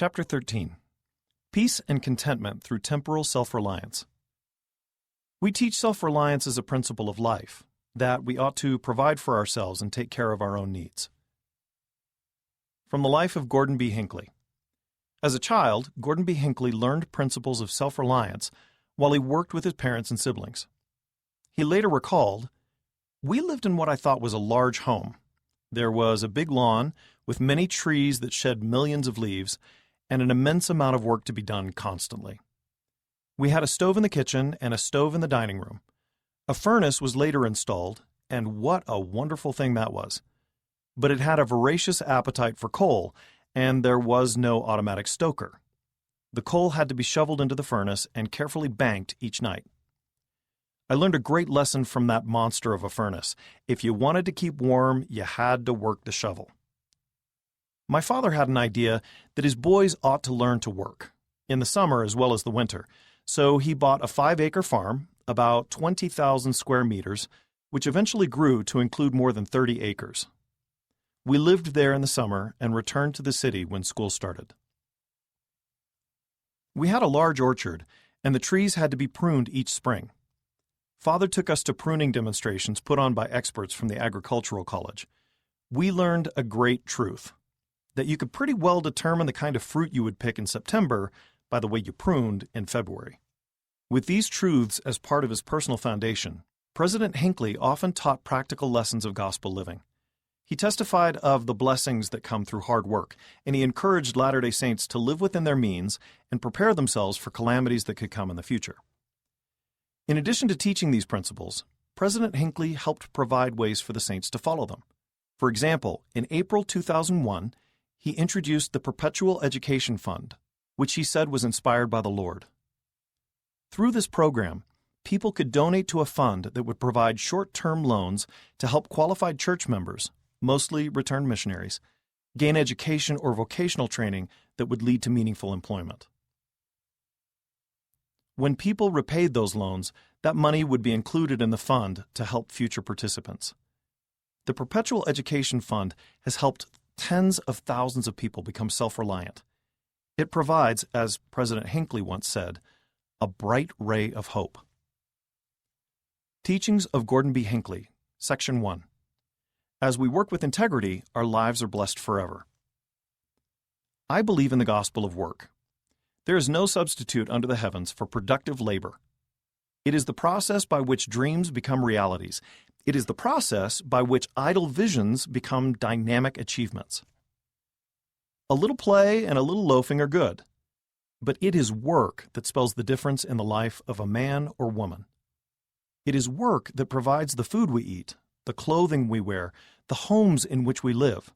Chapter 13. Peace and Contentment Through Temporal Self-Reliance. We teach self-reliance as a principle of life, that we ought to provide for ourselves and take care of our own needs. From the life of Gordon B. Hinckley. As a child, Gordon B. Hinckley learned principles of self-reliance while he worked with his parents and siblings. He later recalled, "We lived in what I thought was a large home. There was a big lawn with many trees that shed millions of leaves, and an immense amount of work to be done constantly. We had a stove in the kitchen and a stove in the dining room. A furnace was later installed, and what a wonderful thing that was. But it had a voracious appetite for coal, and there was no automatic stoker. The coal had to be shoveled into the furnace and carefully banked each night. I learned a great lesson from that monster of a furnace. If you wanted to keep warm, you had to work the shovel. My father had an idea that his boys ought to learn to work, in the summer as well as the winter, so he bought a 5-acre farm, about 20,000 square meters, which eventually grew to include more than 30 acres. We lived there in the summer and returned to the city when school started. We had a large orchard, and the trees had to be pruned each spring. Father took us to pruning demonstrations put on by experts from the agricultural college. We learned a great truth, that you could pretty well determine the kind of fruit you would pick in September by the way you pruned in February. With these truths as part of his personal foundation, President Hinckley often taught practical lessons of gospel living. He testified of the blessings that come through hard work, and he encouraged Latter-day Saints to live within their means and prepare themselves for calamities that could come in the future. In addition to teaching these principles, President Hinckley helped provide ways for the saints to follow them. For example, in April 2001, he introduced the Perpetual Education Fund, which he said was inspired by the Lord. Through this program, people could donate to a fund that would provide short-term loans to help qualified church members, mostly returned missionaries, gain education or vocational training that would lead to meaningful employment. When people repaid those loans, that money would be included in the fund to help future participants. The Perpetual Education Fund has helped tens of thousands of people become self-reliant. It provides, as President Hinckley once said, a bright ray of hope. Teachings of Gordon B. Hinckley, Section 1. As we work with integrity, our lives are blessed forever. I believe in the gospel of work. There is no substitute under the heavens for productive labor. It is the process by which dreams become realities. It is the process by which idle visions become dynamic achievements. A little play and a little loafing are good, but it is work that spells the difference in the life of a man or woman. It is work that provides the food we eat, the clothing we wear, the homes in which we live.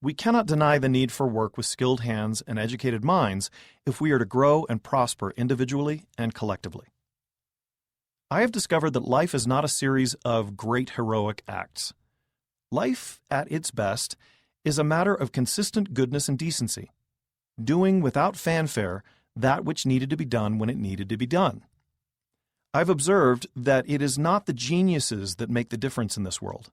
We cannot deny the need for work with skilled hands and educated minds if we are to grow and prosper individually and collectively. I have discovered that life is not a series of great heroic acts. Life, at its best, is a matter of consistent goodness and decency, doing without fanfare that which needed to be done when it needed to be done. I've observed that it is not the geniuses that make the difference in this world.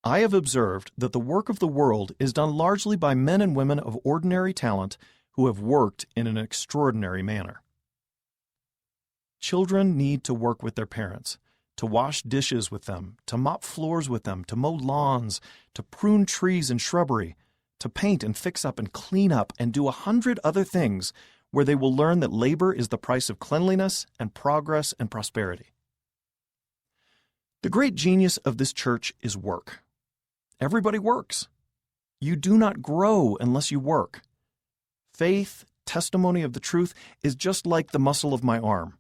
I have observed that the work of the world is done largely by men and women of ordinary talent who have worked in an extraordinary manner. Children need to work with their parents, to wash dishes with them, to mop floors with them, to mow lawns, to prune trees and shrubbery, to paint and fix up and clean up and do 100 other things where they will learn that labor is the price of cleanliness and progress and prosperity. The great genius of this church is work. Everybody works. You do not grow unless you work. Faith, testimony of the truth, is just like the muscle of my arm.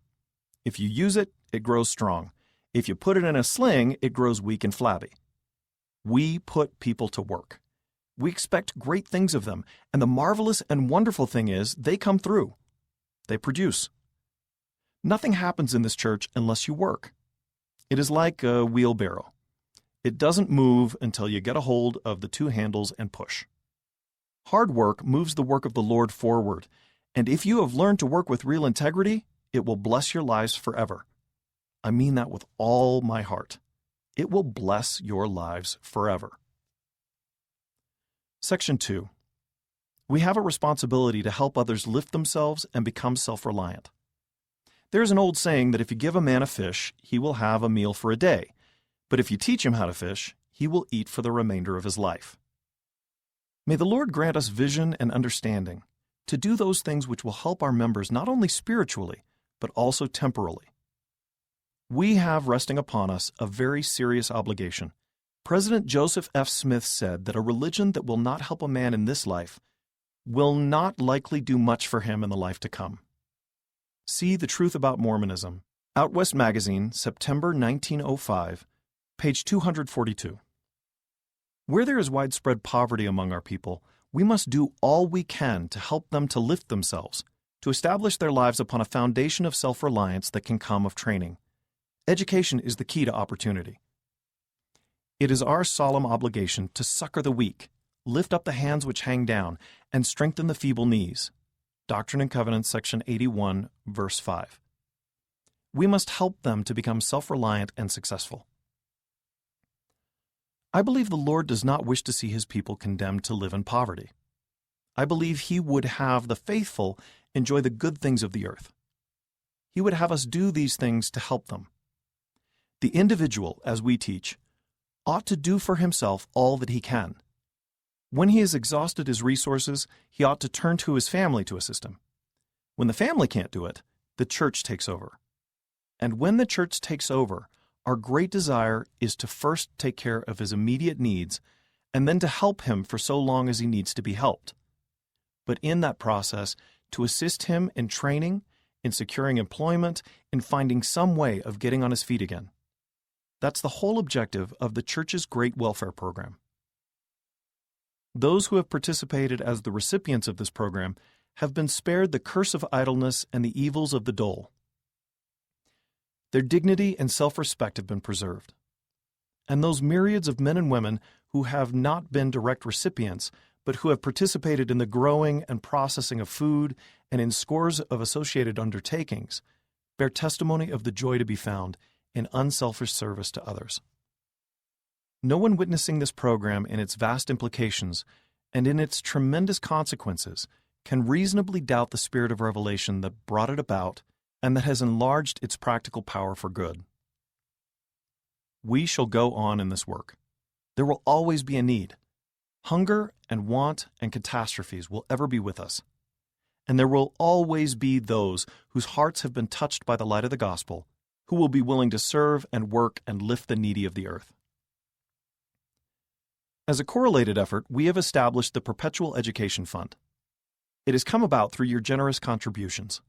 If you use it, it grows strong. If you put it in a sling, it grows weak and flabby. We put people to work. We expect great things of them, and the marvelous and wonderful thing is they come through. They produce. Nothing happens in this church unless you work. It is like a wheelbarrow. It doesn't move until you get a hold of the two handles and push. Hard work moves the work of the Lord forward, and if you have learned to work with real integrity, it will bless your lives forever. I mean that with all my heart. It will bless your lives forever. Section 2. We have a responsibility to help others lift themselves and become self-reliant. There's an old saying that if you give a man a fish, he will have a meal for a day, but if you teach him how to fish, he will eat for the remainder of his life. May the Lord grant us vision and understanding to do those things which will help our members not only spiritually, but also temporally. We have resting upon us a very serious obligation. President Joseph F. Smith said that a religion that will not help a man in this life will not likely do much for him in the life to come. See The Truth About Mormonism, Out West Magazine, September 1905, page 242. Where there is widespread poverty among our people, we must do all we can to help them to lift themselves, to establish their lives upon a foundation of self-reliance that can come of training. Education is the key to opportunity. It is our solemn obligation to succor the weak, lift up the hands which hang down, and strengthen the feeble knees. Doctrine and Covenants, section 81, verse 5. We must help them to become self-reliant and successful. I believe the Lord does not wish to see His people condemned to live in poverty. I believe He would have the faithful enjoy the good things of the earth. He would have us do these things to help them. The individual, as we teach, ought to do for himself all that he can. When he has exhausted his resources, he ought to turn to his family to assist him. When the family can't do it, the church takes over. And when the church takes over, our great desire is to first take care of his immediate needs and then to help him for so long as he needs to be helped. But in that process, to assist him in training, in securing employment, in finding some way of getting on his feet again. That's the whole objective of the church's great welfare program. Those who have participated as the recipients of this program have been spared the curse of idleness and the evils of the dole. Their dignity and self-respect have been preserved. And those myriads of men and women who have not been direct recipients, but who have participated in the growing and processing of food and in scores of associated undertakings, bear testimony of the joy to be found in unselfish service to others. No one witnessing this program in its vast implications and in its tremendous consequences can reasonably doubt the spirit of revelation that brought it about and that has enlarged its practical power for good. We shall go on in this work. There will always be a need. Hunger and want and catastrophes will ever be with us. And there will always be those whose hearts have been touched by the light of the gospel, who will be willing to serve and work and lift the needy of the earth. As a correlated effort, we have established the Perpetual Education Fund. It has come about through your generous contributions.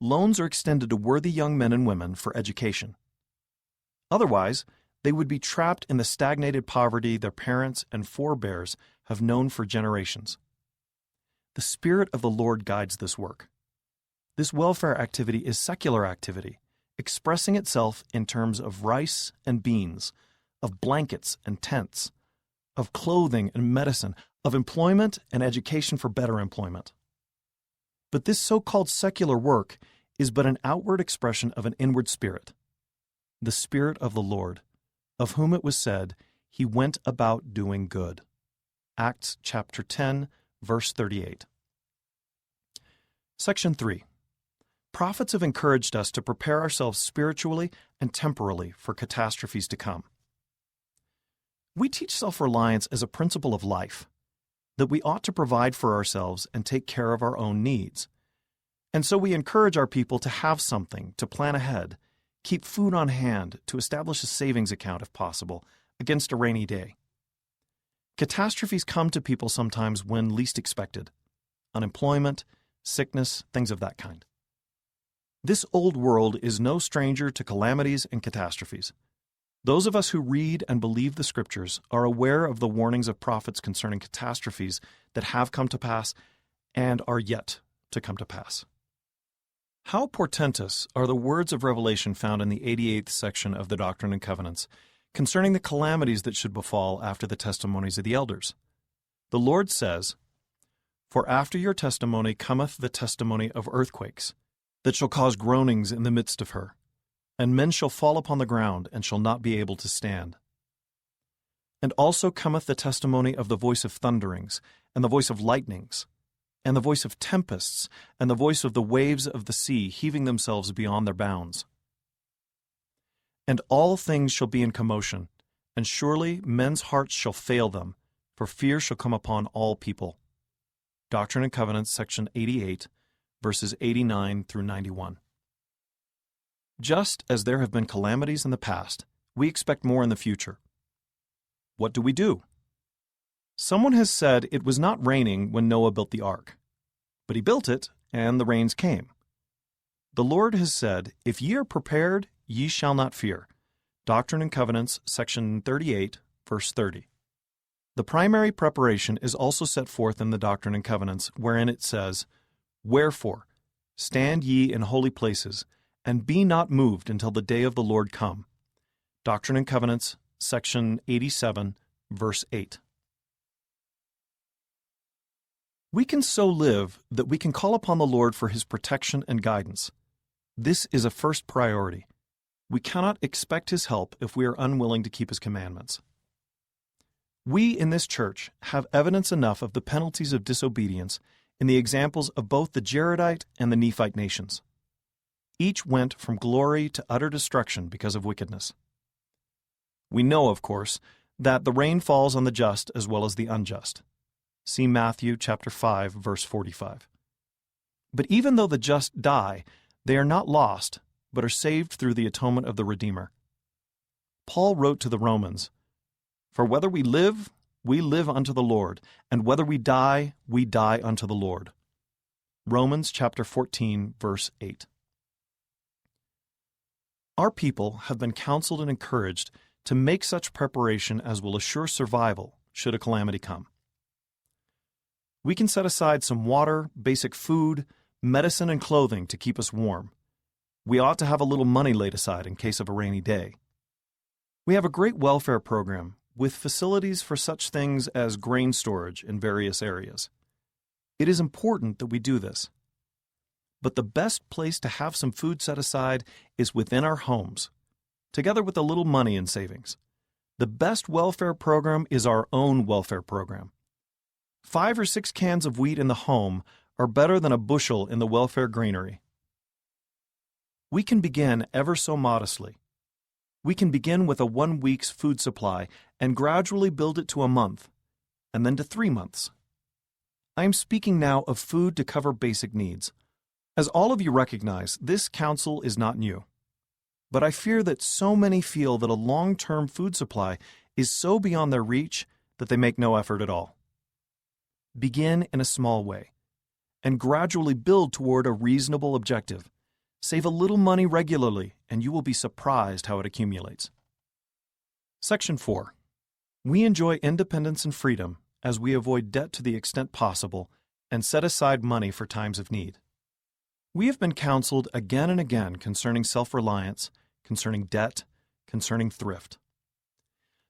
Loans are extended to worthy young men and women for education. Otherwise, they would be trapped in the stagnated poverty their parents and forebears have known for generations. The Spirit of the Lord guides this work. This welfare activity is secular activity, expressing itself in terms of rice and beans, of blankets and tents, of clothing and medicine, of employment and education for better employment. But this so-called secular work is but an outward expression of an inward spirit, the Spirit of the Lord, of whom it was said, He went about doing good. Acts chapter 10, verse 38. Section 3. Prophets have encouraged us to prepare ourselves spiritually and temporally for catastrophes to come. We teach self-reliance as a principle of life, that we ought to provide for ourselves and take care of our own needs. And so we encourage our people to have something, to plan ahead, keep food on hand, to establish a savings account if possible, against a rainy day. Catastrophes come to people sometimes when least expected. Unemployment, sickness, things of that kind. This old world is no stranger to calamities and catastrophes. Those of us who read and believe the Scriptures are aware of the warnings of prophets concerning catastrophes that have come to pass and are yet to come to pass. How portentous are the words of Revelation found in the 88th section of the Doctrine and Covenants concerning the calamities that should befall after the testimonies of the elders. The Lord says, For after your testimony cometh the testimony of earthquakes, that shall cause groanings in the midst of her, and men shall fall upon the ground and shall not be able to stand. And also cometh the testimony of the voice of thunderings, and the voice of lightnings, and the voice of tempests, and the voice of the waves of the sea heaving themselves beyond their bounds. And all things shall be in commotion, and surely men's hearts shall fail them, for fear shall come upon all people. Doctrine and Covenants, section 88, verses 89 through 91. Just as there have been calamities in the past, we expect more in the future. What do? Someone has said it was not raining when Noah built the ark, but he built it, and the rains came. The Lord has said, If ye are prepared, ye shall not fear. Doctrine and Covenants, section 38, verse 30. The primary preparation is also set forth in the Doctrine and Covenants, wherein it says, Wherefore, stand ye in holy places, and be not moved until the day of the Lord come. Doctrine and Covenants, section 87, verse 8. We can so live that we can call upon the Lord for His protection and guidance. This is a first priority. We cannot expect His help if we are unwilling to keep His commandments. We in this church have evidence enough of the penalties of disobedience in the examples of both the Jaredite and the Nephite nations. Each went from glory to utter destruction because of wickedness. We know, of course, that the rain falls on the just as well as the unjust. See Matthew chapter 5, verse 45. But even though the just die, they are not lost, but are saved through the atonement of the Redeemer. Paul wrote to the Romans, For whether we live unto the Lord, and whether we die unto the Lord. Romans chapter 14, verse 8. Our people have been counseled and encouraged to make such preparation as will assure survival should a calamity come. We can set aside some water, basic food, medicine, and clothing to keep us warm. We ought to have a little money laid aside in case of a rainy day. We have a great welfare program with facilities for such things as grain storage in various areas. It is important that we do this. But the best place to have some food set aside is within our homes, together with a little money in savings. The best welfare program is our own welfare program. 5 or 6 cans of wheat in the home are better than a bushel in the welfare granary. We can begin ever so modestly. We can begin with a 1 week's food supply and gradually build it to a month, and then to 3 months. I am speaking now of food to cover basic needs. As all of you recognize, this counsel is not new. But I fear that so many feel that a long-term food supply is so beyond their reach that they make no effort at all. Begin in a small way, and gradually build toward a reasonable objective. Save a little money regularly, and you will be surprised how it accumulates. Section 4. We enjoy independence and freedom as we avoid debt to the extent possible and set aside money for times of need. We have been counseled again and again concerning self-reliance, concerning debt, concerning thrift.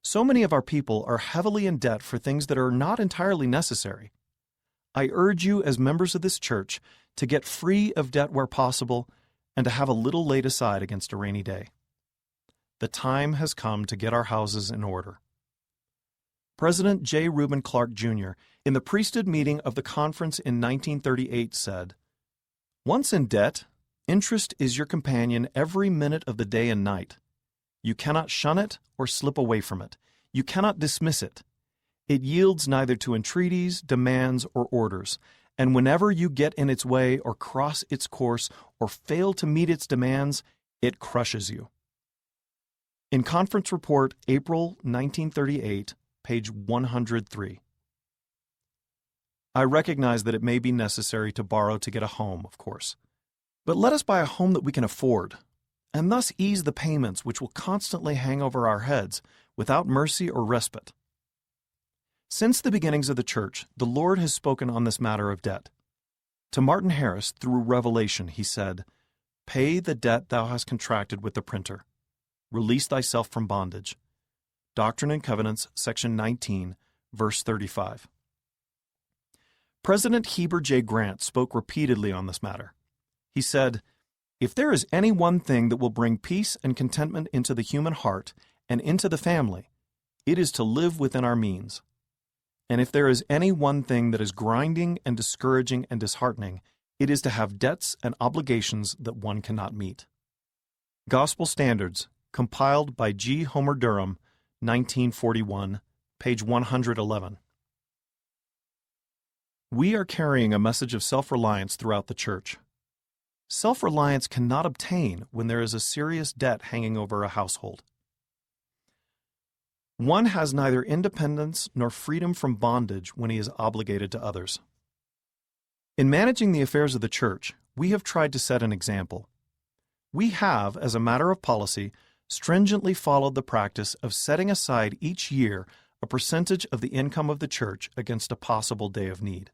So many of our people are heavily in debt for things that are not entirely necessary. I urge you as members of this church to get free of debt where possible and to have a little laid aside against a rainy day. The time has come to get our houses in order. President J. Reuben Clark, Jr., in the priesthood meeting of the conference in 1938 said, "Once in debt, interest is your companion every minute of the day and night. You cannot shun it or slip away from it. You cannot dismiss it. It yields neither to entreaties, demands, or orders, and whenever you get in its way or cross its course or fail to meet its demands, it crushes you." In Conference Report, April 1938, page 103. I recognize that it may be necessary to borrow to get a home, of course. But let us buy a home that we can afford, and thus ease the payments which will constantly hang over our heads without mercy or respite. Since the beginnings of the church, the Lord has spoken on this matter of debt. To Martin Harris, through Revelation, he said, "Pay the debt thou hast contracted with the printer. Release thyself from bondage." Doctrine and Covenants, section 19, verse 35. President Heber J. Grant spoke repeatedly on this matter. He said, "If there is any one thing that will bring peace and contentment into the human heart and into the family, It is to live within our means. And if there is any one thing that is grinding and discouraging and disheartening, it is to have debts and obligations that one cannot meet. Gospel Standards, compiled by G. Homer Durham, 1941, page 111. We are carrying a message of self-reliance throughout the church. Self-reliance cannot obtain when there is a serious debt hanging over a household. One has neither independence nor freedom from bondage when he is obligated to others. In managing the affairs of the church, we have tried to set an example. We have, as a matter of policy, stringently followed the practice of setting aside each year a percentage of the income of the church against a possible day of need.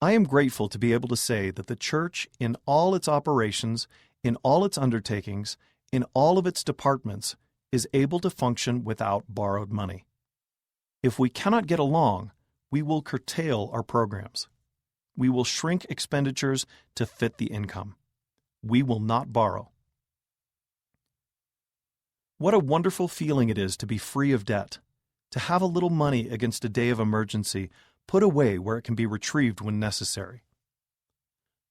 I am grateful to be able to say that the church, in all its operations, in all its undertakings, in all of its departments, is able to function without borrowed money. If we cannot get along, we will curtail our programs. We will shrink expenditures to fit the income. We will not borrow. What a wonderful feeling it is to be free of debt, to have a little money against a day of emergency put away where it can be retrieved when necessary.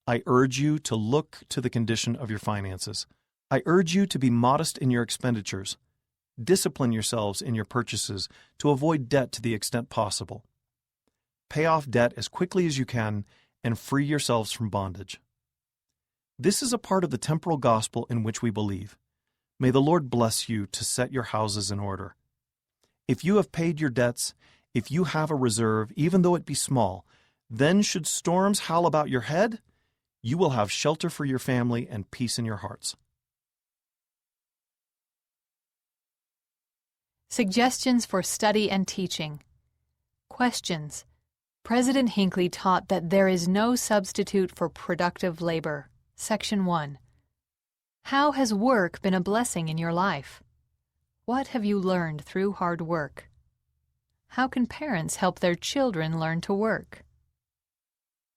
I urge you to look to the condition of your finances. I urge you to be modest in your expenditures. Discipline yourselves in your purchases to avoid debt to the extent possible. Pay off debt as quickly as you can and free yourselves from bondage. This is a part of the temporal gospel in which we believe. May the Lord bless you to set your houses in order. If you have paid your debts, if you have a reserve, even though it be small, then should storms howl about your head, you will have shelter for your family and peace in your hearts. Suggestions for study and teaching. Questions. President Hinckley taught that there is no substitute for productive labor. Section 1. How has work been a blessing in your life? What have you learned through hard work? How can parents help their children learn to work?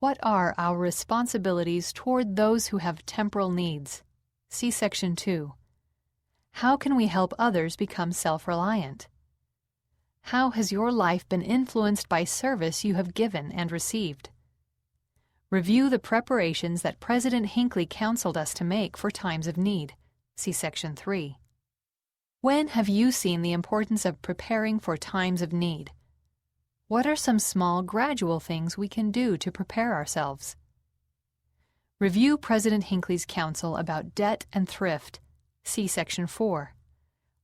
What are our responsibilities toward those who have temporal needs? See Section 2. How can we help others become self-reliant? How has your life been influenced by service you have given and received? Review the preparations that President Hinckley counseled us to make for times of need. See Section 3. When have you seen the importance of preparing for times of need? What are some small, gradual things we can do to prepare ourselves? Review President Hinckley's counsel about debt and thrift. See Section 4.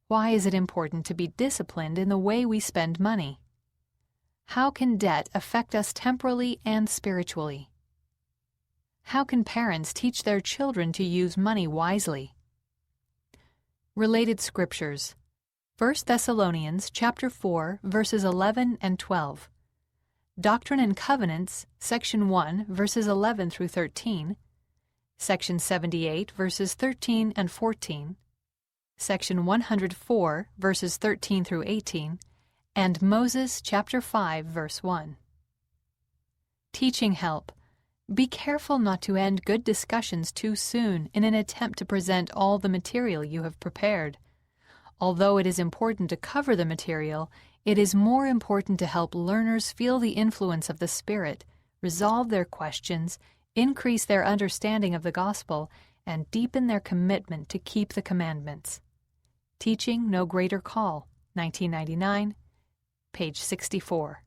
Why is it important to be disciplined in the way we spend money? How can debt affect us temporally and spiritually? How can parents teach their children to use money wisely? Related scriptures. 1 Thessalonians chapter 4, verses 11 and 12. Doctrine and Covenants, section 1, verses 11 through 13. Section 78, verses 13 and 14. Section 104, verses 13 through 18. And Moses chapter 5, verse 1. Teaching help. Be careful not to end good discussions too soon in an attempt to present all the material you have prepared. Although it is important to cover the material, it is more important to help learners feel the influence of the Spirit, resolve their questions, increase their understanding of the gospel, and deepen their commitment to keep the commandments. Teaching No Greater Call, 1999, page 64.